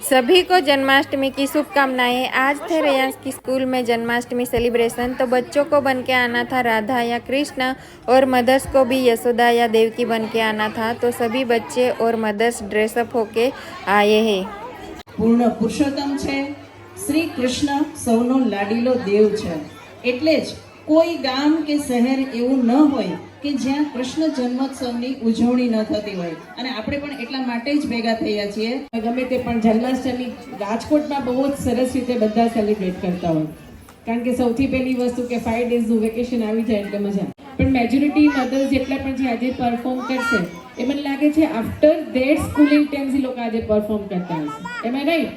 सभी को जन्माष्टमी की शुभकामनाएं। आज थे रेयांश की स्कूल में जन्माष्टमी सेलिब्रेशन, तो बच्चों को बन के आना था राधा या कृष्ण और मदर्स को भी यशोदा या देवकी बन के आना था। तो सभी बच्चे और मदर्स ड्रेसअप होके आए हैं। पूर्ण पुरुषोत्तम छे, श्री कृष्ण सौनो लाडीलो देव छे, એટલે જ કોઈ ગામ કે શહેર એવું ન હોય કે જ્યાં કૃષ્ણ જન્મોત્સવની ઉજવણી ન થતી હોય અને આપણે પણ એટલા માટે જ ભેગા થયા છીએ। ગમે તે પણ જન્માષ્ટમી રાજકોટમાં બહુ જ સરસ રીતે બધા સેલિબ્રેટ કરતા હોય, કારણ કે સૌથી પહેલી વસ્તુ કે 5 ડેઝનું વેકેશન આવી જાય એટલે મજા। પણ મેજોરિટી મધર્સ જેટલા પણ જે આજે પરફોર્મ કરશે એ મને લાગે છે આફ્ટર ધેટ સ્કૂલિંગ ટાઈમ્સ એ લોકો આજે પરફોર્મ કરતા હશે। Am I right?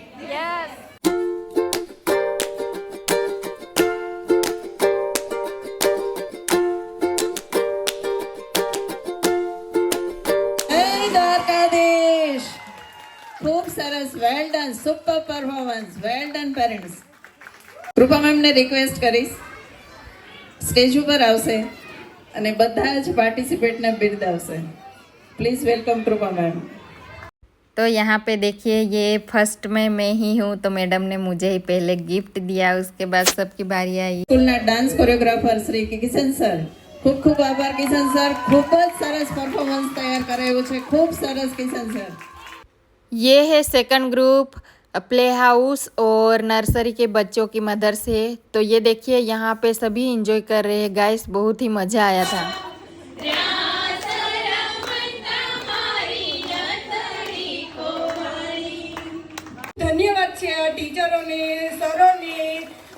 ખૂબ સરસ, well done, super performance, well done parents. Kripa મેમને રિક્વેસ્ટ કરીશ સ્ટેજ ઉપર આવશે અને બધા જ પાર્ટિસિપેટને બિરદાવશે। Please welcome Kripa ma'am. तो यहाँ पे देखिए, ये फर्स्ट में मैं ही हूँ, तो मैडम ने मुझे ही पहले गिफ्ट दिया, उसके बाद सबकी बारी आई। સ્કૂલના dance choreographer Shri Kishan sir, ખૂબ ખૂબ આભાર કિશન સર, ખૂબ જ સરસ પરફોર્મન્સ તૈયાર કરાયું છે, ખૂબ સરસ કિશન સર। ये है सेकंड ग्रुप, प्ले हाउस और नर्सरी के बच्चों की मदर्स है। तो ये देखिए, यहाँ पे सभी एंजॉय कर रहे हैं गाइस, बहुत ही मज़ा आया था। ધન્યવાદ છે આ ટીચરોને, સરોને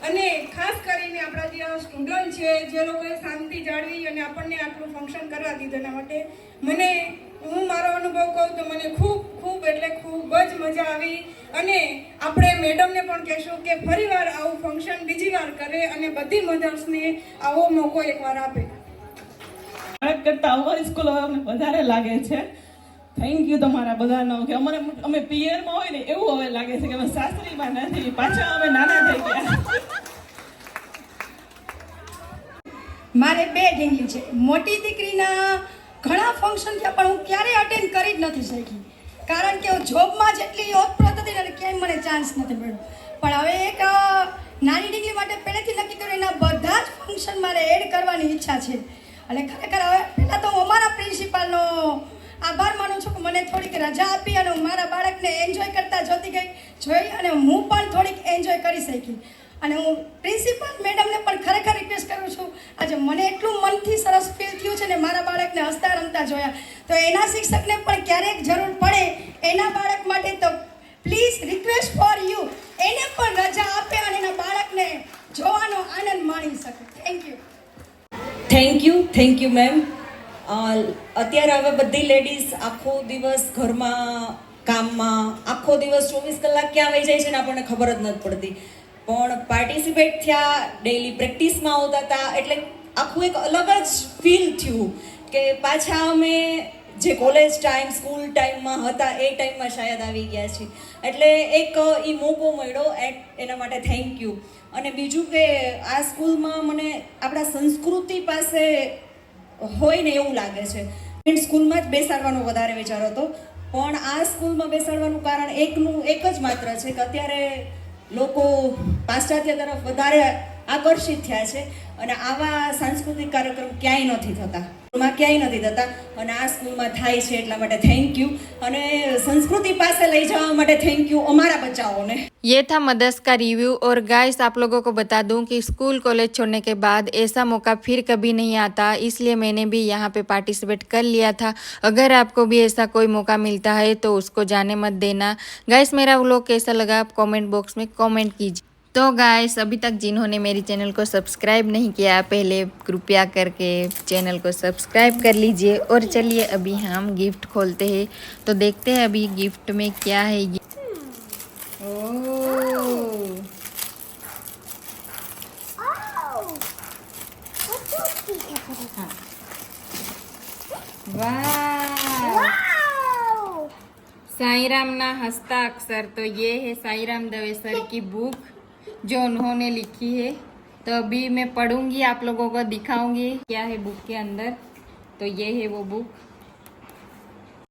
અને ખાસ કરીને આપણા જે સ્ટુડન્ટ છે જે લોકોએ શાંતિ જાળવી અને આપણને આટલું ફંક્શન કરવા દીધું એના માટે હું મારો અનુભવ કહું તો મને ખૂબ એટલે ખૂબ જ મજા આવી। અને આપણે મેડમને પણ કહેશું કે ફરીવાર આવું ફંક્શન બીજી વાર કરે અને બધી મધર્સને આવો મોકો એકવાર આપે। બાળક કરતા અમારી સ્કૂલ અમને વધારે લાગે છે। થેન્ક યુ તમારા બધાનો કે અમે પિયરમાં હોય ને એવું હવે લાગે છે કે અમે સાસરીમાં નથી, પાછા અમે નાના થઈ ગયા। મારે 2 ઢીંગલી છે। મોટી દીકરીના ઘણા ફંક્શન થયા પણ હું ક્યારેય અટેન્ડ કરી જ નથી શકી, કારણ કે હું જોબમાં જેટલી ઓતપ્રોત હતી ને ક્યાંય મને ચાન્સ નથી મળ્યો। પણ હવે એક નાની ઢીંગલી માટે પહેલેથી નક્કી કર્યું, એના બધા જ ફંક્શન મારે એડ કરવાની ઈચ્છા છે। અને ખરેખર હવે પહેલાં તો હું અમારા પ્રિન્સિપાલનો આભાર માનું છું કે મને થોડીક રજા આપી અને હું મારા બાળકને એન્જોય કરતા જોઈ અને હું પણ થોડીક એન્જોય કરી શકી। અને હું પ્રિન્સિપાલ મેડમને પણ ખરેખર રિક્વેસ્ટ કરું છું, આજે મને એટલું મનથી સરસ ફીલ થયું છે ને મારા બાળકને હસતા રમતા જોયા, તો એના શિક્ષકને પણ ક્યારેક જરૂર પડે એના બાળક માટે તો પ્લીઝ રિક્વેસ્ટ ફોર યુ, એને પણ રજા આપે અને એના બાળકને જોવાનો આનંદ માણી શકે। Thank you ma'am. અત્યારે હવે બધી લેડીઝ આખો દિવસ ઘરમાં કામમાં, આખો દિવસ 24 કલાક ક્યાં વહી જાય છે ને આપણને ખબર જ નથી પડતી, પણ પાર્ટિસિપેટ થયા, ડેઈલી પ્રેક્ટિસમાં આવતા હતા, એટલે આખું એક અલગ જ ફીલ થયું કે પાછા અમે જે કોલેજ ટાઈમ, સ્કૂલ ટાઈમમાં હતા એ ટાઈમમાં શાયદ આવી ગયા છીએ। એટલે એક એ મોકો મળ્યો, એના માટે થેન્ક યુ। અને બીજું કે આ સ્કૂલમાં મને આપણા સંસ્કૃતિ પાસે હોય ને એવું લાગે છે। સ્કૂલમાં જ બેસાડવાનો વધારે વિચાર હતો, પણ આ સ્કૂલમાં બેસાડવાનું કારણ એક જ માત્ર છે કે અત્યારે લોકો પાશ્ચાત્ય તરફ વધારે આકર્ષિત થયા છે અને આવા સાંસ્કૃતિક કાર્યક્રમ ક્યાંય નથી થતા અને આ સ્કૂલમાં થાય છે, એટલા માટે થેન્ક યુ। અને સંસ્કૃતિ પાસે લઈ જવા માટે થેન્ક યુ અમારા બચ્ચાઓને। ये था मदर्स का रिव्यू। और गाइस, आप लोगों को बता दूं कि स्कूल कॉलेज छोड़ने के बाद ऐसा मौका फिर कभी नहीं आता, इसलिए मैंने भी यहाँ पे पार्टिसिपेट कर लिया था। अगर आपको भी ऐसा कोई मौका मिलता है तो उसको जाने मत देना। गाइस, मेरा व्लॉग कैसा लगा आप कमेंट बॉक्स में कमेंट कीजिए। तो गाइस, अभी तक जिन्होंने मेरी चैनल को सब्सक्राइब नहीं किया, पहले कृपया करके चैनल को सब्सक्राइब कर लीजिए। और चलिए अभी हम गिफ्ट खोलते हैं, तो देखते हैं अभी गिफ्ट में क्या है। साईं ना हस्ताक्षर। तो ये है साईं दवे सर की बुक जो उन्होंने लिखी है। तो अभी मैं पढ़ूंगी, आप लोगों को दिखाऊंगी क्या है बुक के अंदर। तो ये है वो बुक।